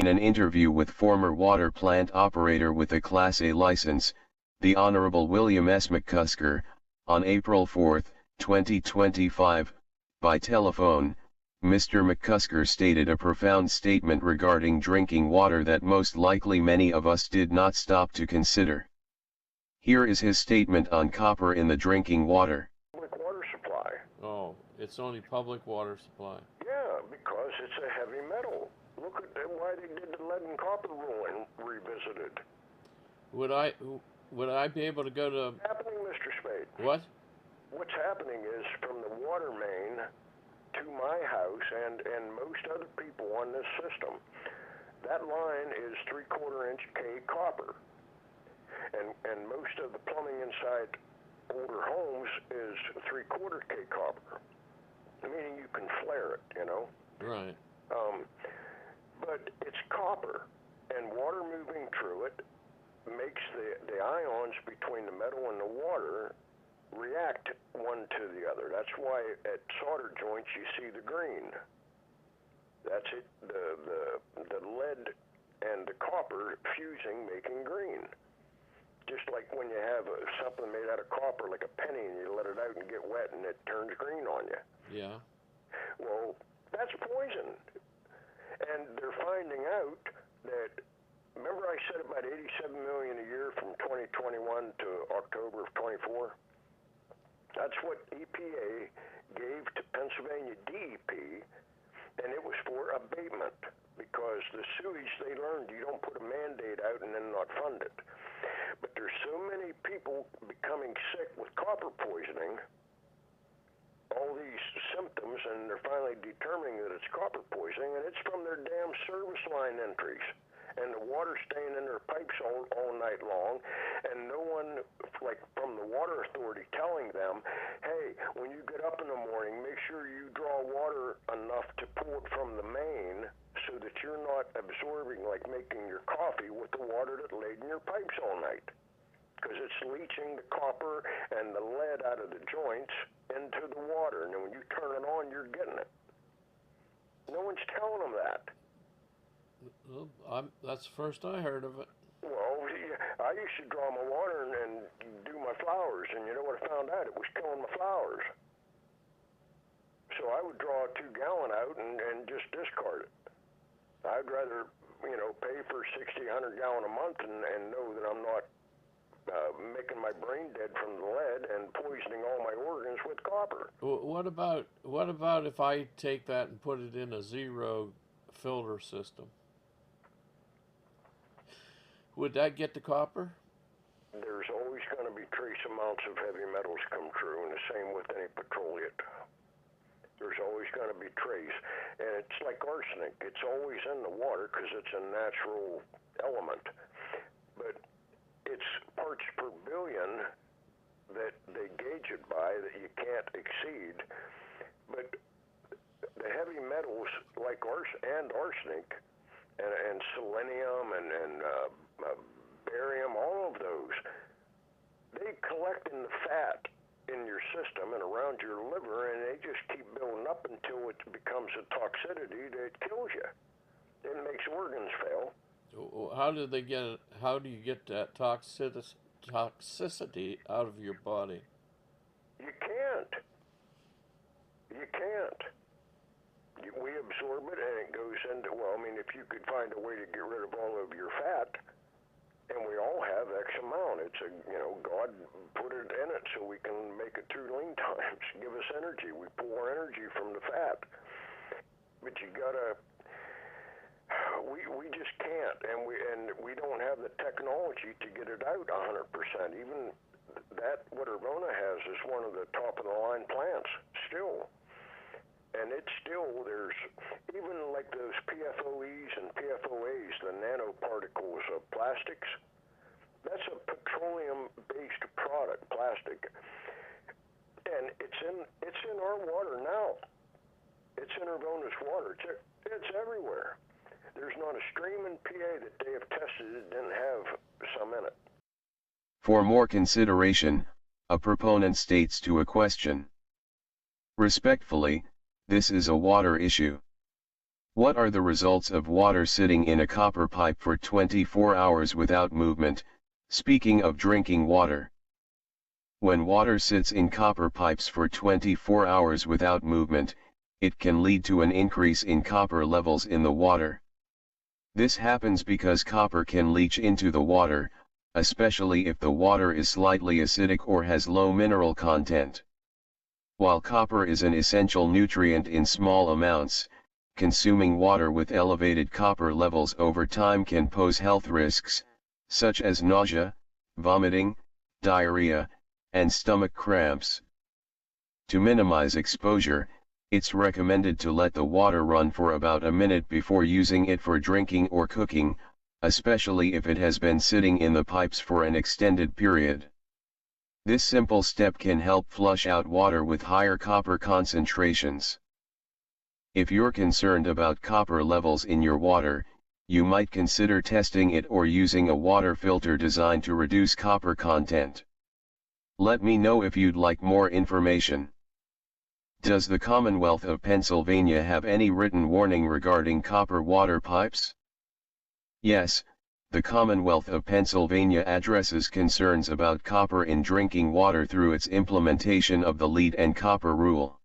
In an interview with former water plant operator with a Class A license, the Honorable William S. McCusker, on April 4, 2025, by telephone, Mr. McCusker stated a profound statement regarding drinking water that most likely many of us did not stop to consider. Here is his statement on copper in the drinking water. Public water supply. Oh, it's only public water supply. Yeah, because it's a heavy metal. Look at why they did the lead and copper rule and revisited. Would I be able to go to... What's happening, Mr. Spade? What? What's happening is from the water main to my house and most other people on this system, that line is 3/4 inch K copper. And most of the plumbing inside older homes is 3/4 K copper. Meaning you can flare it, you know? Right. But it's copper, and water moving through it makes the ions between the metal and the water react one to the other. That's why at solder joints you see the green. That's it, the lead and the copper fusing, making green. Just like when you have something made out of copper, like a penny, and you let it out and get wet and it turns green on you. Yeah. Well, that's poison. And they're finding out that, remember I said about 87 million a year from 2021 to October of 24? That's what EPA gave to Pennsylvania DEP, and it was for abatement, because the sewage, they learned you don't put a Band-Aid out and then not fund it. But there's so many people becoming sick with copper poisoning, all these symptoms, and they're finally determining that it's copper poisoning, and it's from their damn service line entries. And the water staying in their pipes all night long, and no one, like from the water authority, telling them, hey, when you get up in the morning, make sure you draw water enough to pull it from the main so that you're not absorbing, like making your coffee with the water that laid in your pipes all night. Because it's leaching the copper and the lead out of the joints into the water, and then when you turn it on, you're getting it. No one's telling them that. Well, that's the first I heard of it. Well, I used to draw my water and do my flowers, and you know what I found out? It was killing my flowers. So I would draw a 2-gallon out and just discard it. I'd rather, pay for 60, 100 gallon a month and know that I'm not making my brain dead from the lead and poisoning all my organs with copper. What about if I take that and put it in a zero filter system? Would that get the copper? There's always going to be trace amounts of heavy metals come through, and the same with any petroleum. There's always going to be trace. And it's like arsenic. It's always in the water because it's a natural element. But it's parts per billion that they gauge it by that you can't exceed. But the heavy metals like arsenic and selenium and barium, all of those, they collect in the fat in your system and around your liver, and they just keep building up until it becomes a toxicity that kills you. It makes organs fail. How do you get that toxicity out of your body? You can't. We absorb it, and it goes into, if you could find a way to get rid of all of your fat, and we all have X amount. It's God put it in it so we can make it through lean times, give us energy. We pull our energy from the fat. But you gotta, we just can't, and we don't have the technology to get it out 100%. Even that, what Arvona has is one of the top of the line plants still. And it's still, there's, even like those PFOEs and PFOAs, the nanoparticles of plastics, that's a petroleum-based product, plastic. And it's in our water now. It's in Arvona's water. It's everywhere. There's not a stream in PA that they have tested that didn't have some in it. For more consideration, a proponent states to a question. Respectfully, this is a water issue. What are the results of water sitting in a copper pipe for 24 hours without movement? Speaking of drinking water. When water sits in copper pipes for 24 hours without movement, it can lead to an increase in copper levels in the water. This happens because copper can leach into the water, especially if the water is slightly acidic or has low mineral content. While copper is an essential nutrient in small amounts, consuming water with elevated copper levels over time can pose health risks, such as nausea, vomiting, diarrhea, and stomach cramps. To minimize exposure, it's recommended to let the water run for about a minute before using it for drinking or cooking, especially if it has been sitting in the pipes for an extended period. This simple step can help flush out water with higher copper concentrations. If you're concerned about copper levels in your water, you might consider testing it or using a water filter designed to reduce copper content. Let me know if you'd like more information. Does the Commonwealth of Pennsylvania have any written warning regarding copper water pipes? Yes, the Commonwealth of Pennsylvania addresses concerns about copper in drinking water through its implementation of the lead and copper rule.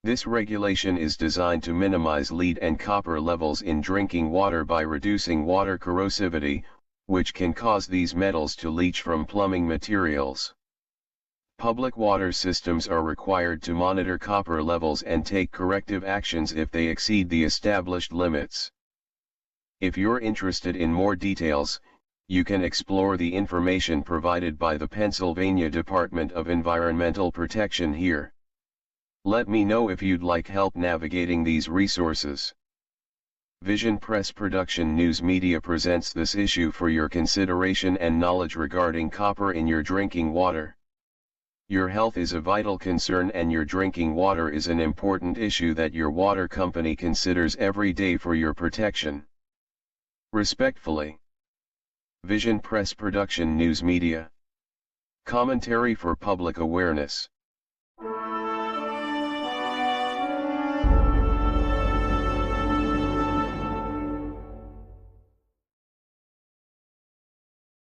This regulation is designed to minimize lead and copper levels in drinking water by reducing water corrosivity, which can cause these metals to leach from plumbing materials. Public water systems are required to monitor copper levels and take corrective actions if they exceed the established limits. If you're interested in more details, you can explore the information provided by the Pennsylvania Department of Environmental Protection here. Let me know if you'd like help navigating these resources. Vision Press Production News Media presents this issue for your consideration and knowledge regarding copper in your drinking water. Your health is a vital concern and your drinking water is an important issue that your water company considers every day for your protection. Respectfully, Vision Press Production News Media. Commentary for public awareness.